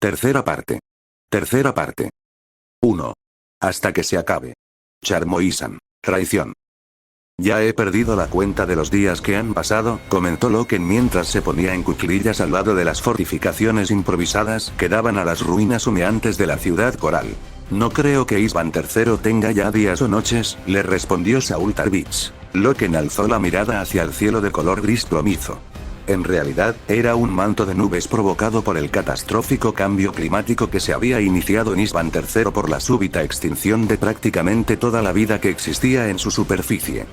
Tercera parte. Tercera parte. 1. Hasta que se acabe. Charmoisan. Traición. Ya he perdido la cuenta de los días que han pasado, comentó Loken mientras se ponía en cuclillas al lado de las fortificaciones improvisadas que daban a las ruinas humeantes de la ciudad coral. No creo que Isvan III tenga ya días o noches, le respondió Saul Tarvitz. Loken alzó la mirada hacia el cielo de color gris plomizo. En realidad, era un manto de nubes provocado por el catastrófico cambio climático que se había iniciado en Isvan III por la súbita extinción de prácticamente toda la vida que existía en su superficie.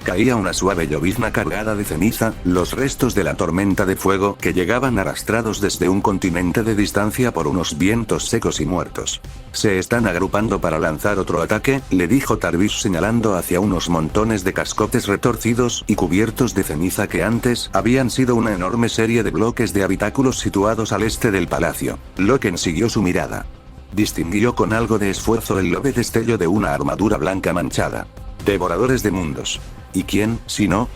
Caía una suave llovizna cargada de ceniza, los restos de la tormenta de fuego que llegaban arrastrados desde un continente de distancia por unos vientos secos y muertos. Se están agrupando para lanzar otro ataque, le dijo Tarvis señalando hacia unos montones de cascotes retorcidos y cubiertos de ceniza que antes habían sido una enorme serie de bloques de habitáculos situados al este del palacio. Loken siguió su mirada. Distinguió con algo de esfuerzo el leve destello de una armadura blanca manchada. Devoradores de mundos. ¿Y quién, si no?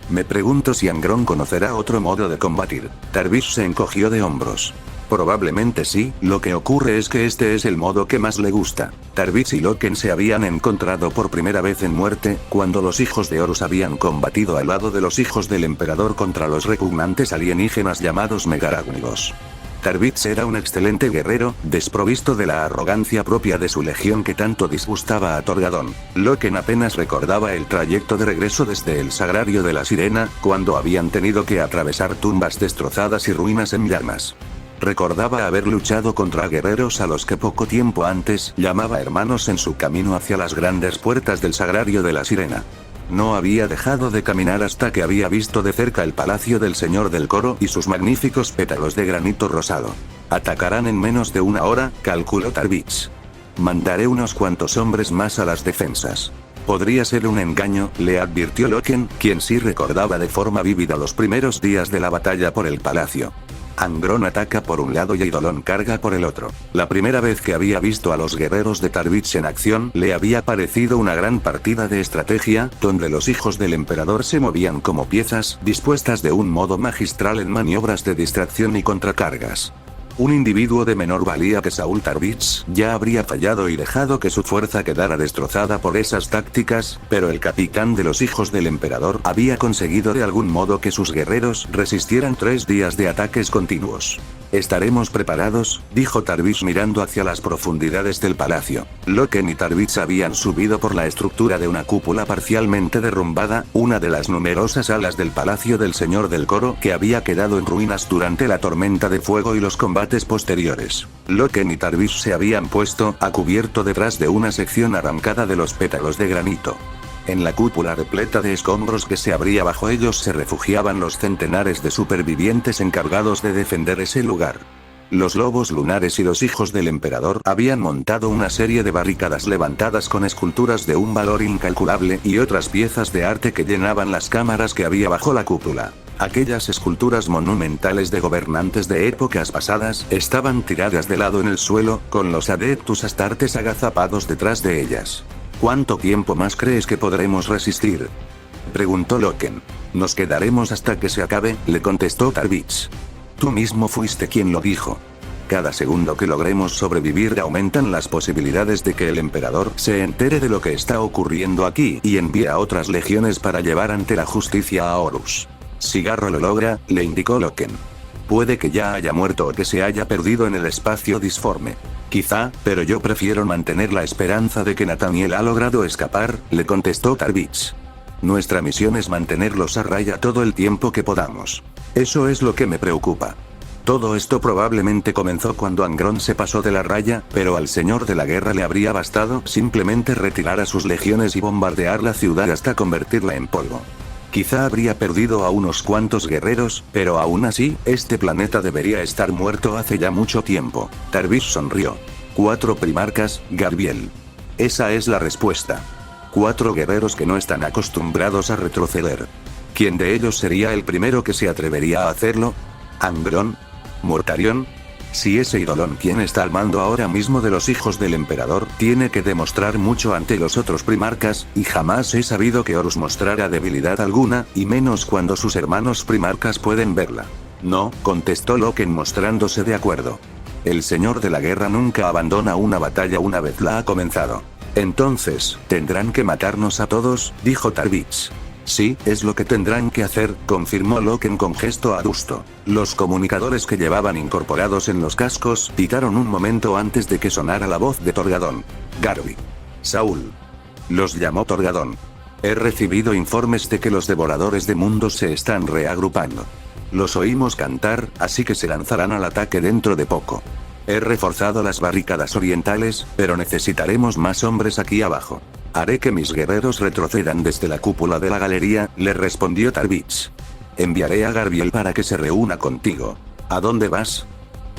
Me pregunto si Angron conocerá otro modo de combatir. Tarvis se encogió de hombros. Probablemente sí, lo que ocurre es que este es el modo que más le gusta. Tarvis y Loken se habían encontrado por primera vez en muerte, cuando los hijos de Horus habían combatido al lado de los hijos del emperador contra los repugnantes alienígenas llamados Megarágnicos. Tarvitz era un excelente guerrero, desprovisto de la arrogancia propia de su legión que tanto disgustaba a Torgadón. Loken apenas recordaba el trayecto de regreso desde el Sagrario de la Sirena, cuando habían tenido que atravesar tumbas destrozadas y ruinas en llamas. Recordaba haber luchado contra guerreros a los que poco tiempo antes llamaba hermanos en su camino hacia las grandes puertas del Sagrario de la Sirena. No había dejado de caminar hasta que había visto de cerca el palacio del Señor del Coro y sus magníficos pétalos de granito rosado. Atacarán en menos de una hora, calculó Tarvitz. Mandaré unos cuantos hombres más a las defensas. Podría ser un engaño, le advirtió Loken, quien sí recordaba de forma vívida los primeros días de la batalla por el palacio. Angron ataca por un lado y Eidolon carga por el otro. La primera vez que había visto a los guerreros de Tarvitz en acción le había parecido una gran partida de estrategia, donde los hijos del emperador se movían como piezas, dispuestas de un modo magistral en maniobras de distracción y contracargas. Un individuo de menor valía que Saul Tarvitz ya habría fallado y dejado que su fuerza quedara destrozada por esas tácticas, pero el capitán de los hijos del emperador había conseguido de algún modo que sus guerreros resistieran 3 días de ataques continuos. «Estaremos preparados», dijo Tarvitz mirando hacia las profundidades del palacio. Loken y Tarvitz habían subido por la estructura de una cúpula parcialmente derrumbada, una de las numerosas alas del palacio del Señor del Coro que había quedado en ruinas durante la tormenta de fuego y los combates posteriores. Loken y Tarvitz se habían puesto a cubierto detrás de una sección arrancada de los pétalos de granito. En la cúpula repleta de escombros que se abría bajo ellos se refugiaban los centenares de supervivientes encargados de defender ese lugar. Los lobos lunares y los hijos del emperador habían montado una serie de barricadas levantadas con esculturas de un valor incalculable y otras piezas de arte que llenaban las cámaras que había bajo la cúpula. Aquellas esculturas monumentales de gobernantes de épocas pasadas estaban tiradas de lado en el suelo, con los adeptus astartes agazapados detrás de ellas. ¿Cuánto tiempo más crees que podremos resistir?, preguntó Loken. Nos quedaremos hasta que se acabe, le contestó Tarvitz. Tú mismo fuiste quien lo dijo. Cada segundo que logremos sobrevivir aumentan las posibilidades de que el emperador se entere de lo que está ocurriendo aquí y envíe a otras legiones para llevar ante la justicia a Horus. Si Garro lo logra, le indicó Loken. Puede que ya haya muerto o que se haya perdido en el espacio disforme. Quizá, pero yo prefiero mantener la esperanza de que Nathaniel ha logrado escapar, le contestó Tarvitz. Nuestra misión es mantenerlos a raya todo el tiempo que podamos. Eso es lo que me preocupa. Todo esto probablemente comenzó cuando Angron se pasó de la raya, pero al señor de la guerra le habría bastado simplemente retirar a sus legiones y bombardear la ciudad hasta convertirla en polvo. Quizá habría perdido a unos cuantos guerreros, pero aún así, este planeta debería estar muerto hace ya mucho tiempo. Tarvis sonrió. 4 primarcas, Garbiel. Esa es la respuesta. 4 guerreros que no están acostumbrados a retroceder. ¿Quién de ellos sería el primero que se atrevería a hacerlo? ¿Angron? ¿Mortarion? Si es Eidolon quien está al mando ahora mismo de los hijos del emperador, tiene que demostrar mucho ante los otros primarcas, y jamás he sabido que Horus mostrara debilidad alguna, y menos cuando sus hermanos primarcas pueden verla. No, contestó Loken mostrándose de acuerdo. El señor de la guerra nunca abandona una batalla una vez la ha comenzado. Entonces, ¿tendrán que matarnos a todos?, dijo Tarvitz. Sí, es lo que tendrán que hacer, confirmó Loken con gesto adusto. Los comunicadores que llevaban incorporados en los cascos pitaron un momento antes de que sonara la voz de Torgadón. Garby. Saúl. Los llamó Torgadón. He recibido informes de que los devoradores de mundos se están reagrupando. Los oímos cantar, así que se lanzarán al ataque dentro de poco. He reforzado las barricadas orientales, pero necesitaremos más hombres aquí abajo. Haré que mis guerreros retrocedan desde la cúpula de la galería, le respondió Tarvitz. Enviaré a Garbiel para que se reúna contigo. ¿A dónde vas?,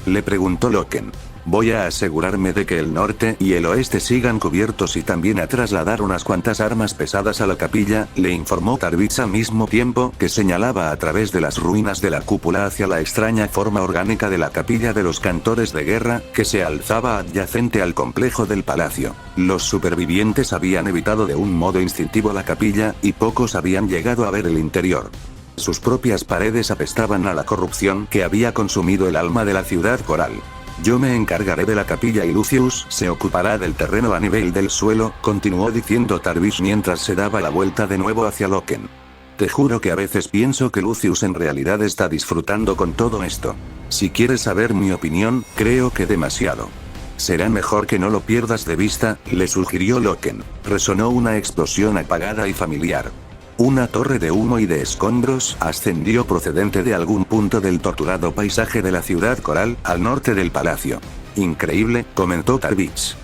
le preguntó Loken. Voy a asegurarme de que el norte y el oeste sigan cubiertos y también a trasladar unas cuantas armas pesadas a la capilla, le informó Tarvitz al mismo tiempo que señalaba a través de las ruinas de la cúpula hacia la extraña forma orgánica de la capilla de los cantores de guerra, que se alzaba adyacente al complejo del palacio. Los supervivientes habían evitado de un modo instintivo la capilla, y pocos habían llegado a ver el interior. Sus propias paredes apestaban a la corrupción que había consumido el alma de la ciudad coral. Yo me encargaré de la capilla y Lucius se ocupará del terreno a nivel del suelo, continuó diciendo Tarvitz mientras se daba la vuelta de nuevo hacia Loken. Te juro que a veces pienso que Lucius en realidad está disfrutando con todo esto. Si quieres saber mi opinión, creo que demasiado. Será mejor que no lo pierdas de vista, le sugirió Loken. Resonó una explosión apagada y familiar. Una torre de humo y de escombros ascendió procedente de algún punto del torturado paisaje de la ciudad coral, al norte del palacio. Increíble, comentó Tarvitz.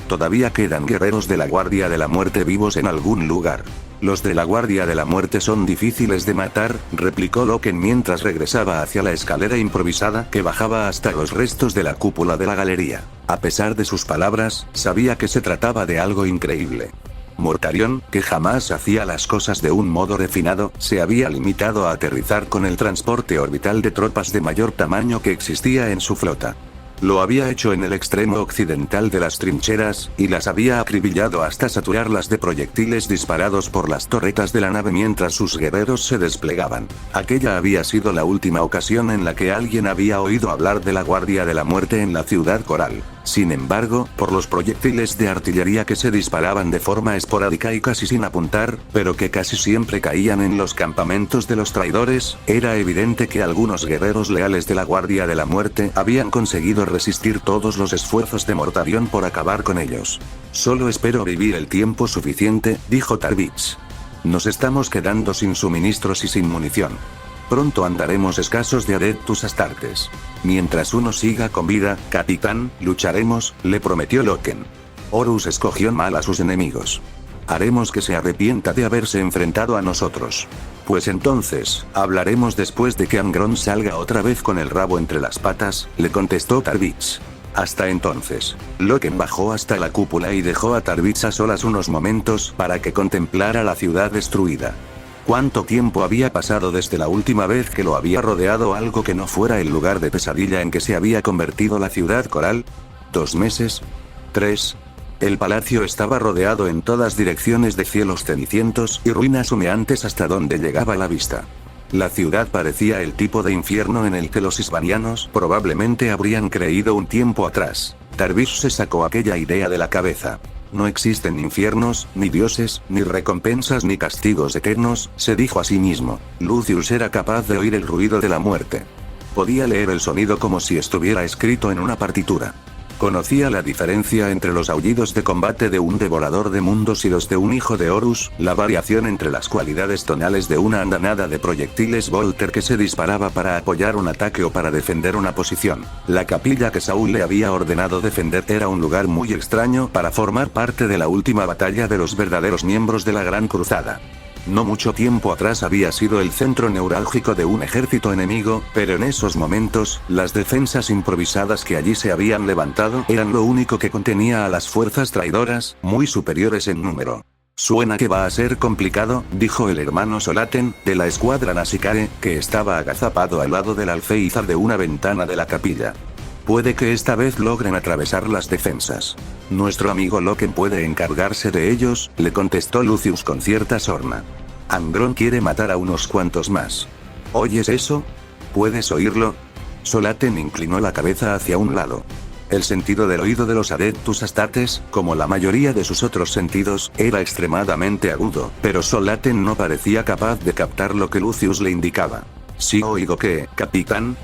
Todavía quedan guerreros de la Guardia de la Muerte vivos en algún lugar. Los de la Guardia de la Muerte son difíciles de matar, replicó Loken mientras regresaba hacia la escalera improvisada que bajaba hasta los restos de la cúpula de la galería. A pesar de sus palabras, sabía que se trataba de algo increíble. Mortarion, que jamás hacía las cosas de un modo refinado, se había limitado a aterrizar con el transporte orbital de tropas de mayor tamaño que existía en su flota. Lo había hecho en el extremo occidental de las trincheras, y las había acribillado hasta saturarlas de proyectiles disparados por las torretas de la nave mientras sus guerreros se desplegaban. Aquella había sido la última ocasión en la que alguien había oído hablar de la Guardia de la Muerte en la ciudad coral. Sin embargo, por los proyectiles de artillería que se disparaban de forma esporádica y casi sin apuntar, pero que casi siempre caían en los campamentos de los traidores, era evidente que algunos guerreros leales de la Guardia de la Muerte habían conseguido resistir todos los esfuerzos de Mortarion por acabar con ellos. Solo espero vivir el tiempo suficiente, dijo Tarvitz. Nos estamos quedando sin suministros y sin munición. Pronto andaremos escasos de Adeptus Astartes. Mientras uno siga con vida, capitán, lucharemos, le prometió Loken. Horus escogió mal a sus enemigos. Haremos que se arrepienta de haberse enfrentado a nosotros. Pues entonces, hablaremos después de que Angron salga otra vez con el rabo entre las patas, le contestó Tarvitz. Hasta entonces, Loken bajó hasta la cúpula y dejó a Tarvitz a solas unos momentos para que contemplara la ciudad destruida. ¿Cuánto tiempo había pasado desde la última vez que lo había rodeado algo que no fuera el lugar de pesadilla en que se había convertido la ciudad coral? ¿2 meses? ¿3? El palacio estaba rodeado en todas direcciones de cielos cenicientos y ruinas humeantes hasta donde llegaba la vista. La ciudad parecía el tipo de infierno en el que los hispanianos probablemente habrían creído un tiempo atrás. Tarvitz se sacó aquella idea de la cabeza. No existen infiernos, ni dioses, ni recompensas ni castigos eternos, se dijo a sí mismo. Lucius era capaz de oír el ruido de la muerte. Podía leer el sonido como si estuviera escrito en una partitura. Conocía la diferencia entre los aullidos de combate de un devorador de mundos y los de un hijo de Horus, la variación entre las cualidades tonales de una andanada de proyectiles Volter que se disparaba para apoyar un ataque o para defender una posición. La capilla que Saúl le había ordenado defender era un lugar muy extraño para formar parte de la última batalla de los verdaderos miembros de la Gran Cruzada. No mucho tiempo atrás había sido el centro neurálgico de un ejército enemigo, pero en esos momentos, las defensas improvisadas que allí se habían levantado eran lo único que contenía a las fuerzas traidoras, muy superiores en número. Suena que va a ser complicado, dijo el hermano Solaten, de la escuadra Nasicare, que estaba agazapado al lado del alféizar de una ventana de la capilla. Puede que esta vez logren atravesar las defensas. Nuestro amigo Loken puede encargarse de ellos, le contestó Lucius con cierta sorna. Angron quiere matar a unos cuantos más. ¿Oyes eso? ¿Puedes oírlo? Solaten inclinó la cabeza hacia un lado. El sentido del oído de los Adeptus Astartes, como la mayoría de sus otros sentidos, era extremadamente agudo, pero Solaten no parecía capaz de captar lo que Lucius le indicaba. «Sí oigo que, capitán.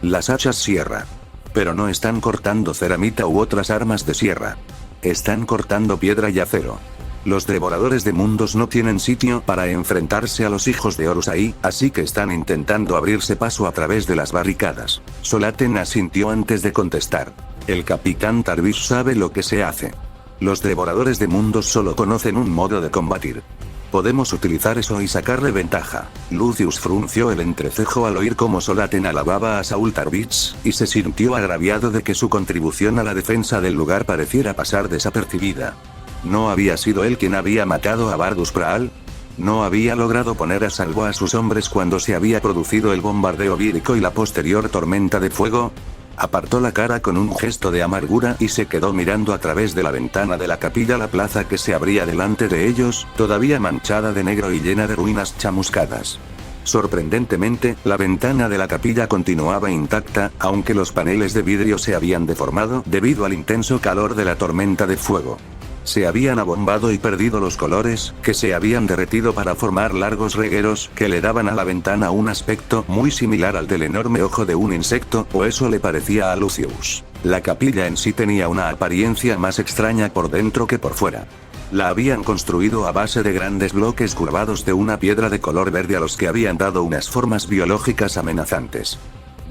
Las hachas sierra. Pero no están cortando ceramita u otras armas de sierra. Están cortando piedra y acero. Los devoradores de mundos no tienen sitio para enfrentarse a los hijos de Horus ahí, así que están intentando abrirse paso a través de las barricadas». Solaten asintió antes de contestar. El capitán Tarvis sabe lo que se hace. Los devoradores de mundos solo conocen un modo de combatir. Podemos utilizar eso y sacarle ventaja. Lucius frunció el entrecejo al oír cómo Solaten alababa a Saul Tarvis, y se sintió agraviado de que su contribución a la defensa del lugar pareciera pasar desapercibida. ¿No había sido él quien había matado a Bardus Praal? ¿No había logrado poner a salvo a sus hombres cuando se había producido el bombardeo vírico y la posterior tormenta de fuego? Apartó la cara con un gesto de amargura y se quedó mirando a través de la ventana de la capilla la plaza que se abría delante de ellos, todavía manchada de negro y llena de ruinas chamuscadas. Sorprendentemente, la ventana de la capilla continuaba intacta, aunque los paneles de vidrio se habían deformado debido al intenso calor de la tormenta de fuego. Se habían abombado y perdido los colores, que se habían derretido para formar largos regueros que le daban a la ventana un aspecto muy similar al del enorme ojo de un insecto, o eso le parecía a Lucius. La capilla en sí tenía una apariencia más extraña por dentro que por fuera. La habían construido a base de grandes bloques curvados de una piedra de color verde a los que habían dado unas formas biológicas amenazantes.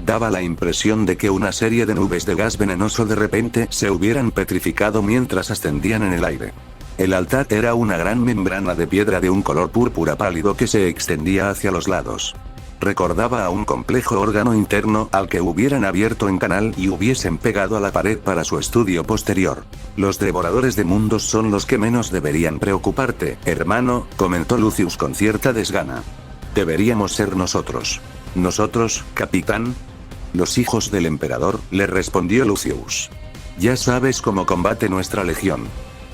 Daba la impresión de que una serie de nubes de gas venenoso de repente se hubieran petrificado mientras ascendían en el aire. El altar era una gran membrana de piedra de un color púrpura pálido que se extendía hacia los lados. Recordaba a un complejo órgano interno al que hubieran abierto en canal y hubiesen pegado a la pared para su estudio posterior. Los devoradores de mundos son los que menos deberían preocuparte, hermano, comentó Lucius con cierta desgana. Deberíamos ser nosotros. ¿Nosotros, capitán? Los hijos del emperador, le respondió Lucius. Ya sabes cómo combate nuestra legión.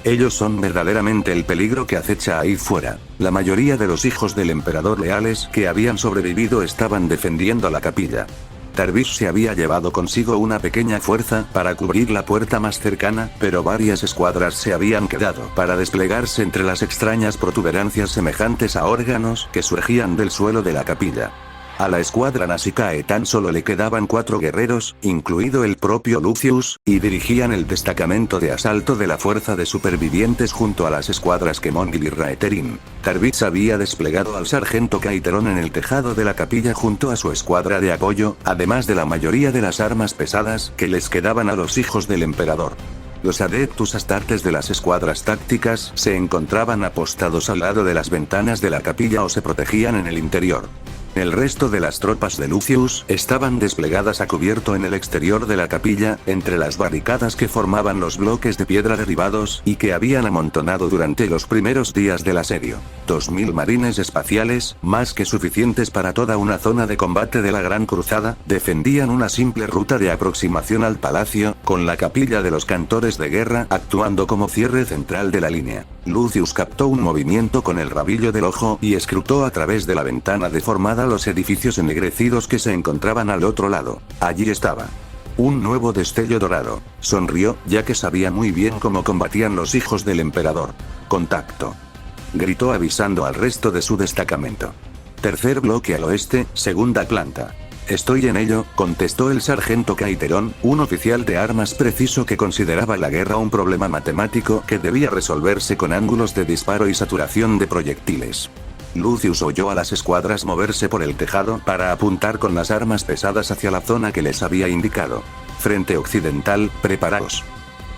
Ellos son verdaderamente el peligro que acecha ahí fuera. La mayoría de los hijos del emperador leales que habían sobrevivido estaban defendiendo la capilla. Tarvis se había llevado consigo una pequeña fuerza para cubrir la puerta más cercana, pero varias escuadras se habían quedado para desplegarse entre las extrañas protuberancias semejantes a órganos que surgían del suelo de la capilla. A la escuadra Nasicae tan solo le quedaban 4 guerreros, incluido el propio Lucius, y dirigían el destacamento de asalto de la fuerza de supervivientes junto a las escuadras Kemongil y Raeterin. Tarvis había desplegado al sargento Kaiteron en el tejado de la capilla junto a su escuadra de apoyo, además de la mayoría de las armas pesadas que les quedaban a los hijos del emperador. Los Adeptus Astartes de las escuadras tácticas se encontraban apostados al lado de las ventanas de la capilla o se protegían en el interior. El resto de las tropas de Lucius estaban desplegadas a cubierto en el exterior de la capilla, entre las barricadas que formaban los bloques de piedra derribados y que habían amontonado durante los primeros días del asedio. 2000 marines espaciales, más que suficientes para toda una zona de combate de la Gran Cruzada, defendían una simple ruta de aproximación al palacio, con la capilla de los cantores de guerra actuando como cierre central de la línea. Lucius captó un movimiento con el rabillo del ojo y escrutó a través de la ventana deformada los edificios ennegrecidos que se encontraban al otro lado. Allí estaba. Un nuevo destello dorado. Sonrió, ya que sabía muy bien cómo combatían los hijos del emperador. Contacto. Gritó avisando al resto de su destacamento. Tercer bloque al oeste, segunda planta. Estoy en ello, contestó el sargento Kaiteron, un oficial de armas preciso que consideraba la guerra un problema matemático que debía resolverse con ángulos de disparo y saturación de proyectiles. Lucius oyó a las escuadras moverse por el tejado para apuntar con las armas pesadas hacia la zona que les había indicado. Frente occidental, preparaos.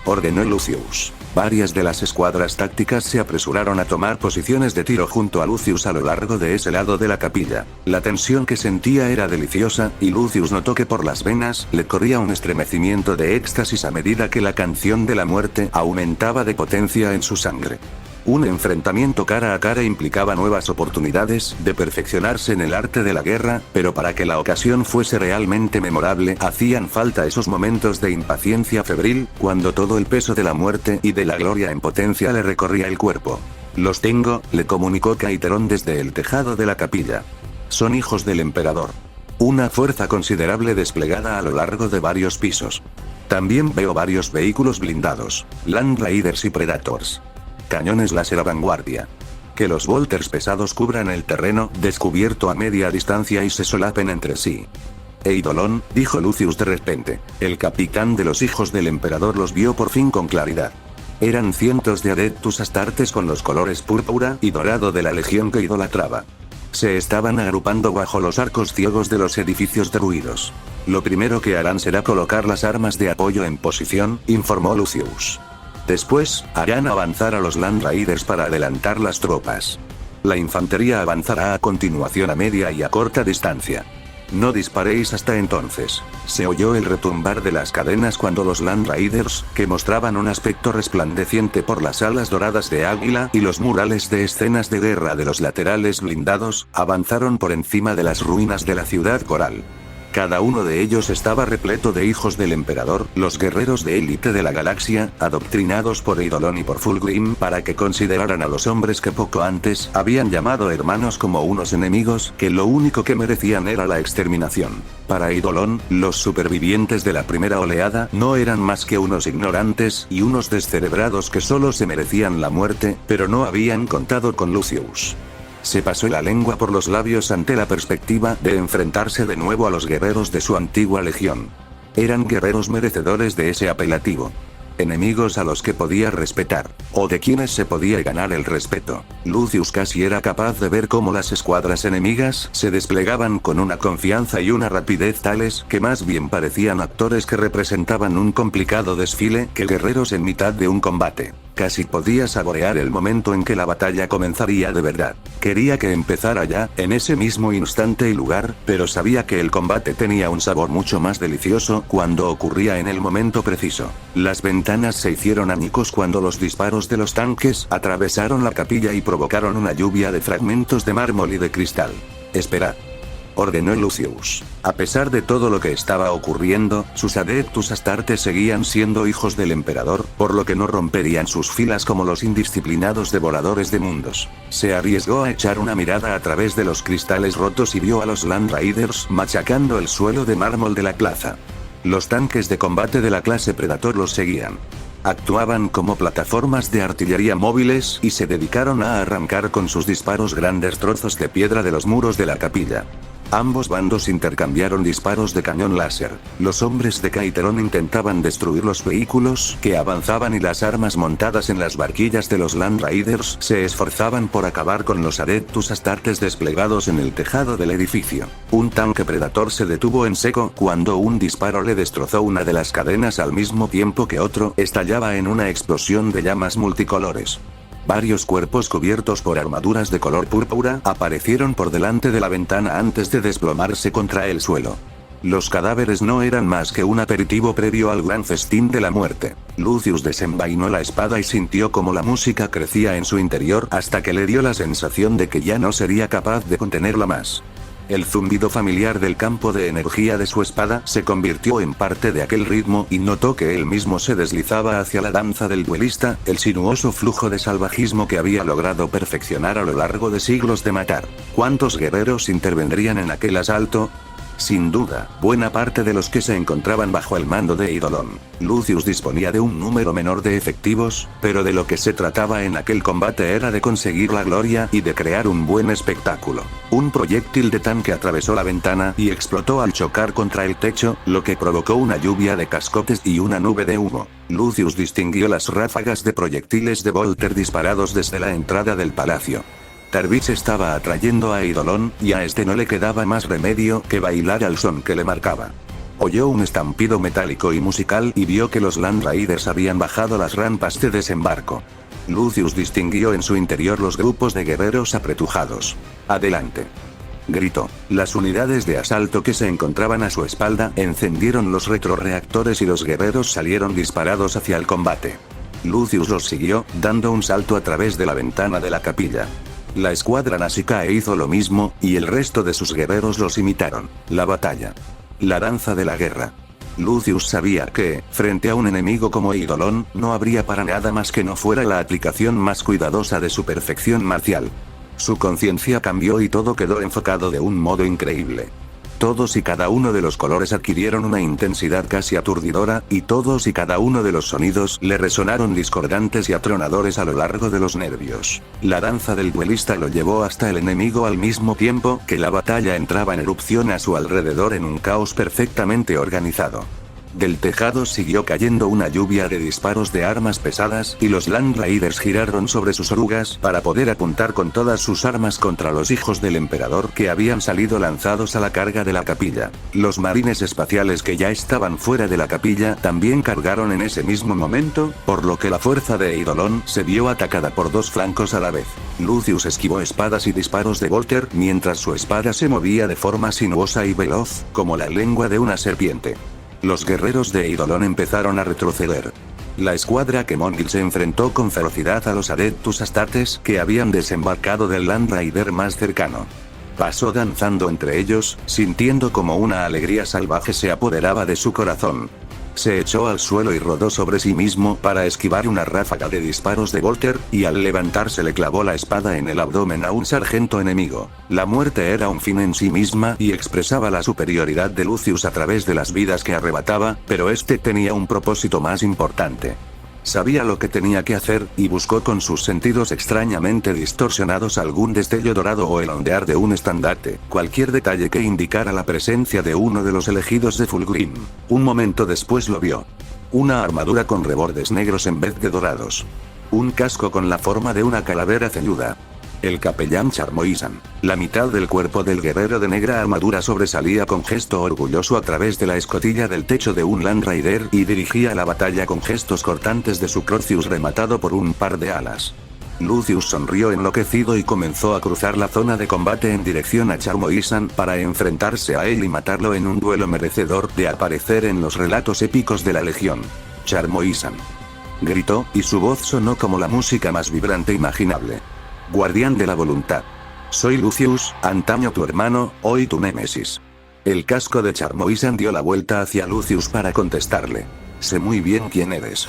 Ordenó Lucius. Varias de las escuadras tácticas se apresuraron a tomar posiciones de tiro junto a Lucius a lo largo de ese lado de la capilla. La tensión que sentía era deliciosa, y Lucius notó que por las venas le corría un estremecimiento de éxtasis a medida que la canción de la muerte aumentaba de potencia en su sangre. Un enfrentamiento cara a cara implicaba nuevas oportunidades de perfeccionarse en el arte de la guerra, pero para que la ocasión fuese realmente memorable, hacían falta esos momentos de impaciencia febril, cuando todo el peso de la muerte y de la gloria en potencia le recorría el cuerpo. Los tengo, le comunicó Kaiteron desde el tejado de la capilla. Son hijos del emperador. Una fuerza considerable desplegada a lo largo de varios pisos. También veo varios vehículos blindados, Land Raiders y Predators. Cañones láser a vanguardia. Que los bolters pesados cubran el terreno descubierto a media distancia y se solapen entre sí. Eidolon, dijo Lucius de repente. El capitán de los hijos del emperador los vio por fin con claridad. Eran cientos de Adeptus Astartes con los colores púrpura y dorado de la legión que idolatraba. Se estaban agrupando bajo los arcos ciegos de los edificios derruidos. Lo primero que harán será colocar las armas de apoyo en posición, informó Lucius. Después, harán avanzar a los Land Raiders para adelantar las tropas. La infantería avanzará a continuación a media y a corta distancia. No disparéis hasta entonces. Se oyó el retumbar de las cadenas cuando los Land Raiders, que mostraban un aspecto resplandeciente por las alas doradas de águila y los murales de escenas de guerra de los laterales blindados, avanzaron por encima de las ruinas de la ciudad coral. Cada uno de ellos estaba repleto de hijos del emperador, los guerreros de élite de la galaxia, adoctrinados por Eidolon y por Fulgrim para que consideraran a los hombres que poco antes habían llamado hermanos como unos enemigos que lo único que merecían era la exterminación. Para Eidolon, los supervivientes de la primera oleada no eran más que unos ignorantes y unos descerebrados que solo se merecían la muerte, pero no habían contado con Lucius. Se pasó la lengua por los labios ante la perspectiva de enfrentarse de nuevo a los guerreros de su antigua legión. Eran guerreros merecedores de ese apelativo. Enemigos a los que podía respetar, o de quienes se podía ganar el respeto. Lucius casi era capaz de ver cómo las escuadras enemigas se desplegaban con una confianza y una rapidez tales que más bien parecían actores que representaban un complicado desfile que guerreros en mitad de un combate. Casi podía saborear el momento en que la batalla comenzaría de verdad. Quería que empezara ya, en ese mismo instante y lugar, pero sabía que el combate tenía un sabor mucho más delicioso cuando ocurría en el momento preciso. Las ventanas se hicieron añicos cuando los disparos de los tanques atravesaron la capilla y provocaron una lluvia de fragmentos de mármol y de cristal. «Esperad», ordenó Lucius. A pesar de todo lo que estaba ocurriendo, sus Adeptus Astartes seguían siendo hijos del emperador, por lo que no romperían sus filas como los indisciplinados devoradores de mundos. Se arriesgó a echar una mirada a través de los cristales rotos y vio a los Land Raiders machacando el suelo de mármol de la plaza. Los tanques de combate de la clase Predator los seguían. Actuaban como plataformas de artillería móviles y se dedicaron a arrancar con sus disparos grandes trozos de piedra de los muros de la capilla. Ambos bandos intercambiaron disparos de cañón láser. Los hombres de Kaiteron intentaban destruir los vehículos que avanzaban y las armas montadas en las barquillas de los Land Raiders se esforzaban por acabar con los Adeptus Astartes desplegados en el tejado del edificio. Un tanque Predator se detuvo en seco cuando un disparo le destrozó una de las cadenas al mismo tiempo que otro estallaba en una explosión de llamas multicolores. Varios cuerpos cubiertos por armaduras de color púrpura aparecieron por delante de la ventana antes de desplomarse contra el suelo. Los cadáveres no eran más que un aperitivo previo al gran festín de la muerte. Lucius desenvainó la espada y sintió como la música crecía en su interior hasta que le dio la sensación de que ya no sería capaz de contenerla más. El zumbido familiar del campo de energía de su espada se convirtió en parte de aquel ritmo y notó que él mismo se deslizaba hacia la danza del duelista, el sinuoso flujo de salvajismo que había logrado perfeccionar a lo largo de siglos de matar. ¿Cuántos guerreros intervendrían en aquel asalto? Sin duda, buena parte de los que se encontraban bajo el mando de Eidolon. Lucius disponía de un número menor de efectivos, pero de lo que se trataba en aquel combate era de conseguir la gloria y de crear un buen espectáculo. Un proyectil de tanque atravesó la ventana y explotó al chocar contra el techo, lo que provocó una lluvia de cascotes y una nube de humo. Lucius distinguió las ráfagas de proyectiles de Volter disparados desde la entrada del palacio. Tarvitz estaba atrayendo a Eidolon, y a este no le quedaba más remedio que bailar al son que le marcaba. Oyó un estampido metálico y musical y vio que los Land Raiders habían bajado las rampas de desembarco. Lucius distinguió en su interior los grupos de guerreros apretujados. «Adelante», gritó. Las unidades de asalto que se encontraban a su espalda encendieron los retroreactores y los guerreros salieron disparados hacia el combate. Lucius los siguió, dando un salto a través de la ventana de la capilla. La escuadra Nausicaa hizo lo mismo, y el resto de sus guerreros los imitaron. La batalla. La danza de la guerra. Lucius sabía que, frente a un enemigo como Eidolon, no habría para nada más que no fuera la aplicación más cuidadosa de su perfección marcial. Su conciencia cambió y todo quedó enfocado de un modo increíble. Todos y cada uno de los colores adquirieron una intensidad casi aturdidora, y todos y cada uno de los sonidos le resonaron discordantes y atronadores a lo largo de los nervios. La danza del duelista lo llevó hasta el enemigo al mismo tiempo que la batalla entraba en erupción a su alrededor en un caos perfectamente organizado. Del tejado siguió cayendo una lluvia de disparos de armas pesadas y los Land Raiders giraron sobre sus orugas para poder apuntar con todas sus armas contra los hijos del emperador que habían salido lanzados a la carga de la capilla. Los marines espaciales que ya estaban fuera de la capilla también cargaron en ese mismo momento, por lo que la fuerza de Eidolon se vio atacada por dos flancos a la vez. Lucius esquivó espadas y disparos de Volter mientras su espada se movía de forma sinuosa y veloz, como la lengua de una serpiente. Los guerreros de Eidolon empezaron a retroceder. La escuadra Kemongil se enfrentó con ferocidad a los Adeptus Astartes que habían desembarcado del Land Raider más cercano. Pasó danzando entre ellos, sintiendo como una alegría salvaje se apoderaba de su corazón. Se echó al suelo y rodó sobre sí mismo para esquivar una ráfaga de disparos de Volter, y al levantarse le clavó la espada en el abdomen a un sargento enemigo. La muerte era un fin en sí misma y expresaba la superioridad de Lucius a través de las vidas que arrebataba, pero este tenía un propósito más importante. Sabía lo que tenía que hacer, y buscó con sus sentidos extrañamente distorsionados algún destello dorado o el ondear de un estandarte, cualquier detalle que indicara la presencia de uno de los elegidos de Fulgrim. Un momento después lo vio. Una armadura con rebordes negros en vez de dorados. Un casco con la forma de una calavera ceñuda. El capellán Charmoisan. La mitad del cuerpo del guerrero de negra armadura sobresalía con gesto orgulloso a través de la escotilla del techo de un Land Raider y dirigía la batalla con gestos cortantes de su Crocius rematado por un par de alas. Lucius sonrió enloquecido y comenzó a cruzar la zona de combate en dirección a Charmoisan para enfrentarse a él y matarlo en un duelo merecedor de aparecer en los relatos épicos de la Legión. Charmoisan. Gritó, y su voz sonó como la música más vibrante imaginable. Guardián de la voluntad. Soy Lucius, antaño tu hermano, hoy tu némesis. El casco de Charmoisan dio la vuelta hacia Lucius para contestarle. Sé muy bien quién eres.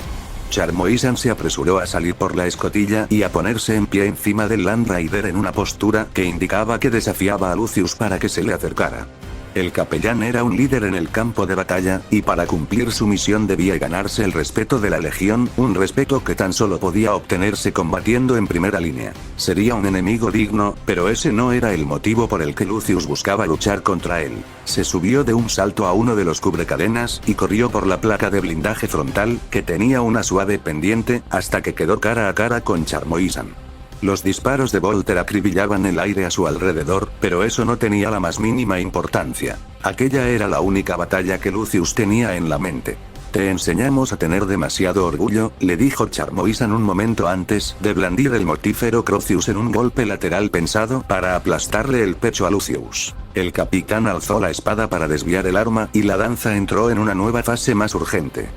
Charmoisan se apresuró a salir por la escotilla y a ponerse en pie encima del Land Raider en una postura que indicaba que desafiaba a Lucius para que se le acercara. El capellán era un líder en el campo de batalla, y para cumplir su misión debía ganarse el respeto de la Legión, un respeto que tan solo podía obtenerse combatiendo en primera línea. Sería un enemigo digno, pero ese no era el motivo por el que Lucius buscaba luchar contra él. Se subió de un salto a uno de los cubrecadenas y corrió por la placa de blindaje frontal, que tenía una suave pendiente, hasta que quedó cara a cara con Charmoisan. Los disparos de Volter acribillaban el aire a su alrededor, pero eso no tenía la más mínima importancia. Aquella era la única batalla que Lucius tenía en la mente. Te enseñamos a tener demasiado orgullo, le dijo Charmoisan un momento antes de blandir el mortífero Crocius en un golpe lateral pensado para aplastarle el pecho a Lucius. El capitán alzó la espada para desviar el arma y la danza entró en una nueva fase más urgente.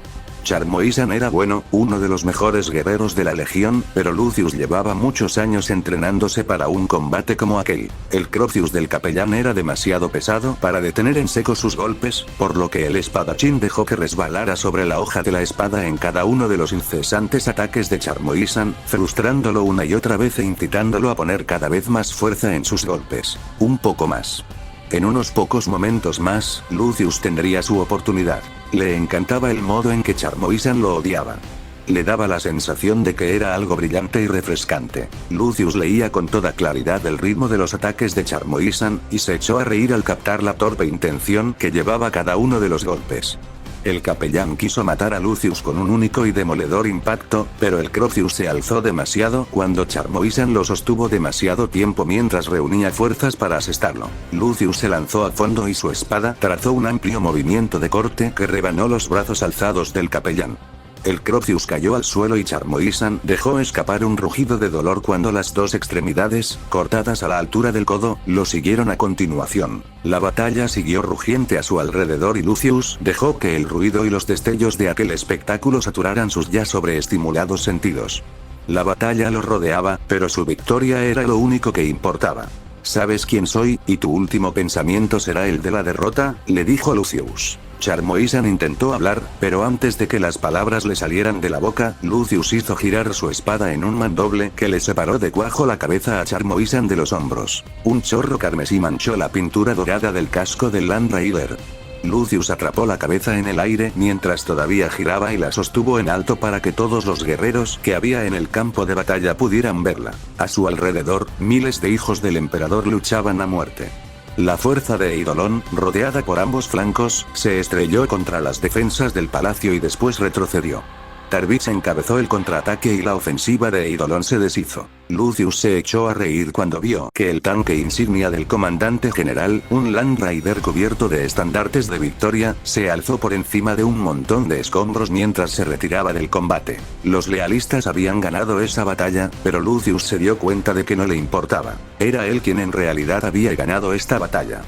Charmoisan era bueno, uno de los mejores guerreros de la Legión, pero Lucius llevaba muchos años entrenándose para un combate como aquel. El Crocius del capellán era demasiado pesado para detener en seco sus golpes, por lo que el espadachín dejó que resbalara sobre la hoja de la espada en cada uno de los incesantes ataques de Charmoisan, frustrándolo una y otra vez e incitándolo a poner cada vez más fuerza en sus golpes. Un poco más. En unos pocos momentos más, Lucius tendría su oportunidad. Le encantaba el modo en que Charmoisan lo odiaba. Le daba la sensación de que era algo brillante y refrescante. Lucius leía con toda claridad el ritmo de los ataques de Charmoisan, y se echó a reír al captar la torpe intención que llevaba cada uno de los golpes. El capellán quiso matar a Lucius con un único y demoledor impacto, pero el Crocius se alzó demasiado cuando Charmoisan lo sostuvo demasiado tiempo mientras reunía fuerzas para asestarlo. Lucius se lanzó a fondo y su espada trazó un amplio movimiento de corte que rebanó los brazos alzados del capellán. El Crocius cayó al suelo y Charmoisan dejó escapar un rugido de dolor cuando las dos extremidades, cortadas a la altura del codo, lo siguieron a continuación. La batalla siguió rugiente a su alrededor y Lucius dejó que el ruido y los destellos de aquel espectáculo saturaran sus ya sobreestimulados sentidos. La batalla lo rodeaba, pero su victoria era lo único que importaba. ¿Sabes quién soy, y tu último pensamiento será el de la derrota?, le dijo Lucius. Charmoisan intentó hablar, pero antes de que las palabras le salieran de la boca, Lucius hizo girar su espada en un mandoble que le separó de cuajo la cabeza a Charmoisan de los hombros. Un chorro carmesí manchó la pintura dorada del casco del Land Raider. Lucius atrapó la cabeza en el aire mientras todavía giraba y la sostuvo en alto para que todos los guerreros que había en el campo de batalla pudieran verla. A su alrededor, miles de hijos del emperador luchaban a muerte. La fuerza de Eidolon, rodeada por ambos flancos, se estrelló contra las defensas del palacio y después retrocedió. Tarbix encabezó el contraataque y la ofensiva de Eidolon se deshizo. Lucius se echó a reír cuando vio que el tanque insignia del comandante general, un Land Raider cubierto de estandartes de victoria, se alzó por encima de un montón de escombros mientras se retiraba del combate. Los lealistas habían ganado esa batalla, pero Lucius se dio cuenta de que no le importaba. Era él quien en realidad había ganado esta batalla.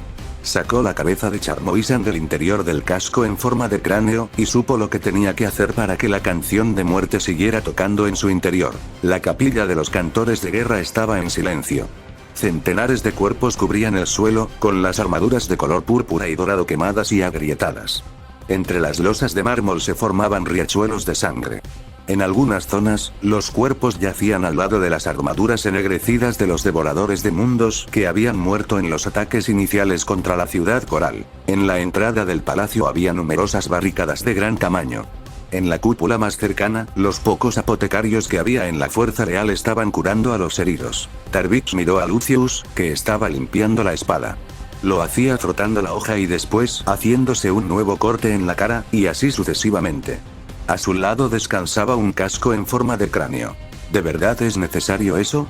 Sacó la cabeza de Charmoisan del interior del casco en forma de cráneo, y supo lo que tenía que hacer para que la canción de muerte siguiera tocando en su interior. La capilla de los cantores de guerra estaba en silencio. Centenares de cuerpos cubrían el suelo, con las armaduras de color púrpura y dorado quemadas y agrietadas. Entre las losas de mármol se formaban riachuelos de sangre. En algunas zonas, los cuerpos yacían al lado de las armaduras ennegrecidas de los devoradores de mundos que habían muerto en los ataques iniciales contra la ciudad coral. En la entrada del palacio había numerosas barricadas de gran tamaño. En la cúpula más cercana, los pocos apotecarios que había en la fuerza real estaban curando a los heridos. Tarbix miró a Lucius, que estaba limpiando la espada. Lo hacía frotando la hoja y después haciéndose un nuevo corte en la cara, y así sucesivamente. A su lado descansaba un casco en forma de cráneo. ¿De verdad es necesario eso?,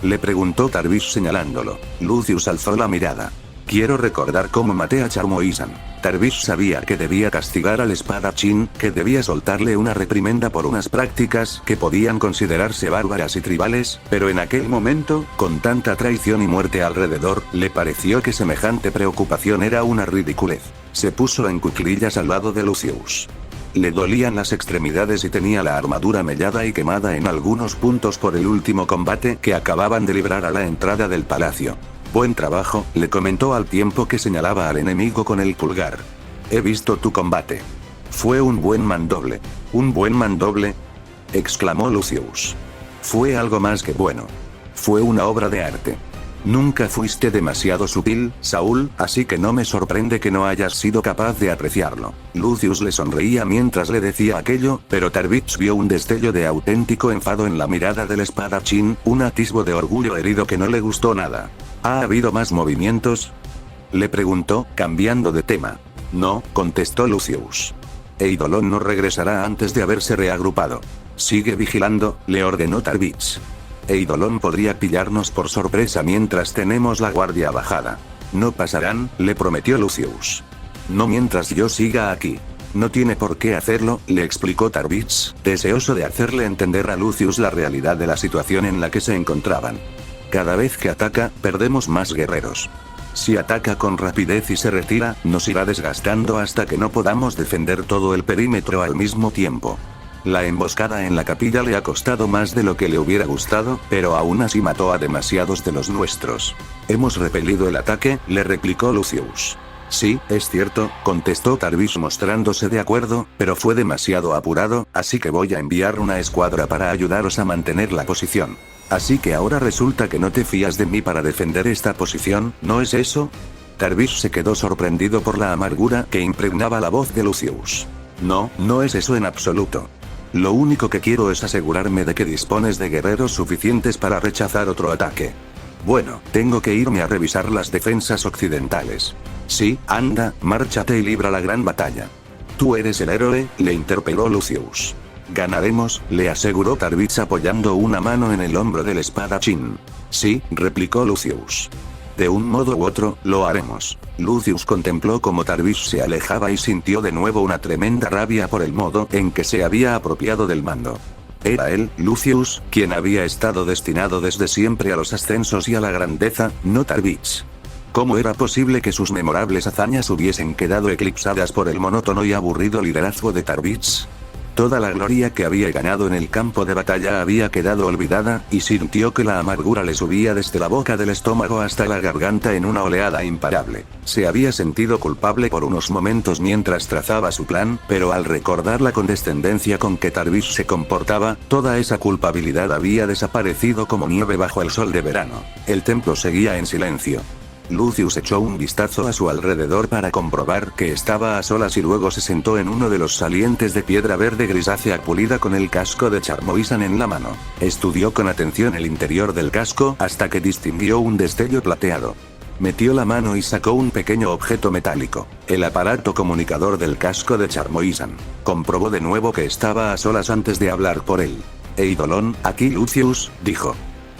le preguntó Tarbix señalándolo. Lucius alzó la mirada. Quiero recordar cómo maté a Charmoisan. Tarbix sabía que debía castigar al espadachín, que debía soltarle una reprimenda por unas prácticas que podían considerarse bárbaras y tribales, pero en aquel momento, con tanta traición y muerte alrededor, le pareció que semejante preocupación era una ridiculez. Se puso en cuclillas al lado de Lucius. Le dolían las extremidades y tenía la armadura mellada y quemada en algunos puntos por el último combate que acababan de librar a la entrada del palacio. Buen trabajo, le comentó al tiempo que señalaba al enemigo con el pulgar. He visto tu combate. Fue un buen mandoble. ¿Un buen mandoble?, exclamó Lucius. Fue algo más que bueno. Fue una obra de arte. Nunca fuiste demasiado sutil, Saúl, así que no me sorprende que no hayas sido capaz de apreciarlo. Lucius le sonreía mientras le decía aquello, pero Tarbix vio un destello de auténtico enfado en la mirada del espadachín, un atisbo de orgullo herido que no le gustó nada. ¿Ha habido más movimientos?, le preguntó, cambiando de tema. No, contestó Lucius. Eidolon no regresará antes de haberse reagrupado. Sigue vigilando, le ordenó Tarbix. Eidolon podría pillarnos por sorpresa mientras tenemos la guardia bajada. No pasarán, le prometió Lucius. No mientras yo siga aquí. No tiene por qué hacerlo, le explicó Tarbix, deseoso de hacerle entender a Lucius la realidad de la situación en la que se encontraban. Cada vez que ataca, perdemos más guerreros. Si ataca con rapidez y se retira, nos irá desgastando hasta que no podamos defender todo el perímetro al mismo tiempo. La emboscada en la capilla le ha costado más de lo que le hubiera gustado, pero aún así mató a demasiados de los nuestros. Hemos repelido el ataque, le replicó Lucius. Sí, es cierto, contestó Tarbix mostrándose de acuerdo, pero fue demasiado apurado, así que voy a enviar una escuadra para ayudaros a mantener la posición. Así que ahora resulta que no te fías de mí para defender esta posición, ¿no es eso? Tarbix se quedó sorprendido por la amargura que impregnaba la voz de Lucius. No, no es eso en absoluto. Lo único que quiero es asegurarme de que dispones de guerreros suficientes para rechazar otro ataque. Bueno, tengo que irme a revisar las defensas occidentales. Sí, anda, márchate y libra la gran batalla. Tú eres el héroe, le interpeló Lucius. Ganaremos, le aseguró Tarbix apoyando una mano en el hombro del espadachín. Sí, replicó Lucius. De un modo u otro, lo haremos. Lucius contempló cómo Tarbix se alejaba y sintió de nuevo una tremenda rabia por el modo en que se había apropiado del mando. Era él, Lucius, quien había estado destinado desde siempre a los ascensos y a la grandeza, no Tarbix. ¿Cómo era posible que sus memorables hazañas hubiesen quedado eclipsadas por el monótono y aburrido liderazgo de Tarbix? Toda la gloria que había ganado en el campo de batalla había quedado olvidada, y sintió que la amargura le subía desde la boca del estómago hasta la garganta en una oleada imparable. Se había sentido culpable por unos momentos mientras trazaba su plan, pero al recordar la condescendencia con que Tarvis se comportaba, toda esa culpabilidad había desaparecido como nieve bajo el sol de verano. El templo seguía en silencio. Lucius echó un vistazo a su alrededor para comprobar que estaba a solas y luego se sentó en uno de los salientes de piedra verde grisácea pulida con el casco de Charmoisan en la mano. Estudió con atención el interior del casco hasta que distinguió un destello plateado. Metió la mano y sacó un pequeño objeto metálico, el aparato comunicador del casco de Charmoisan. Comprobó de nuevo que estaba a solas antes de hablar por él. Eidolon, aquí Lucius, dijo.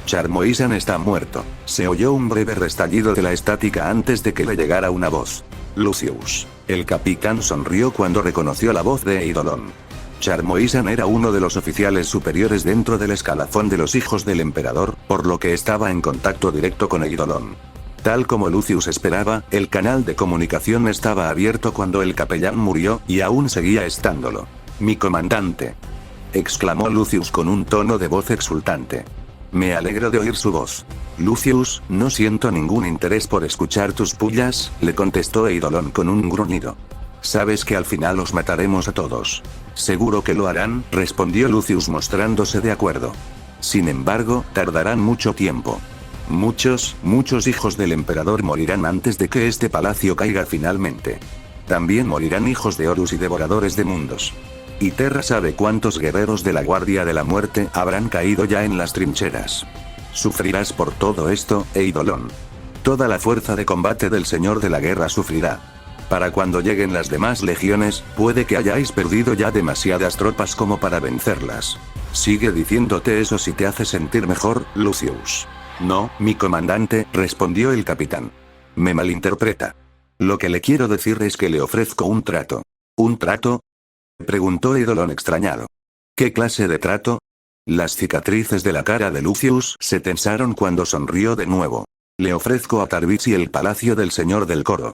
Charmoisan está muerto. Se oyó un breve restallido de la estática antes de que le llegara una voz. Lucius. El capitán sonrió cuando reconoció la voz de Eidolon. Charmoisan era uno de los oficiales superiores dentro del escalafón de los hijos del emperador, por lo que estaba en contacto directo con Eidolon. Tal como Lucius esperaba, el canal de comunicación estaba abierto cuando el capellán murió, y aún seguía estándolo. «Mi comandante», exclamó Lucius con un tono de voz exultante. Me alegro de oír su voz. Lucius, no siento ningún interés por escuchar tus pullas, le contestó Eidolon con un gruñido. Sabes que al final los mataremos a todos. Seguro que lo harán, respondió Lucius mostrándose de acuerdo. Sin embargo, tardarán mucho tiempo. Muchos hijos del emperador morirán antes de que este palacio caiga finalmente. También morirán hijos de Horus y devoradores de mundos. Y Terra sabe cuántos guerreros de la Guardia de la Muerte habrán caído ya en las trincheras. Sufrirás por todo esto, Eidolon. Toda la fuerza de combate del Señor de la Guerra sufrirá. Para cuando lleguen las demás legiones, puede que hayáis perdido ya demasiadas tropas como para vencerlas. Sigue diciéndote eso si te hace sentir mejor, Lucius. No, mi comandante, respondió el capitán. Me malinterpreta. Lo que le quiero decir es que le ofrezco un trato. ¿Un trato?, preguntó Eidolon extrañado. ¿Qué clase de trato? Las cicatrices de la cara de Lucius se tensaron cuando sonrió de nuevo. Le ofrezco a Tarvis y el palacio del señor del coro.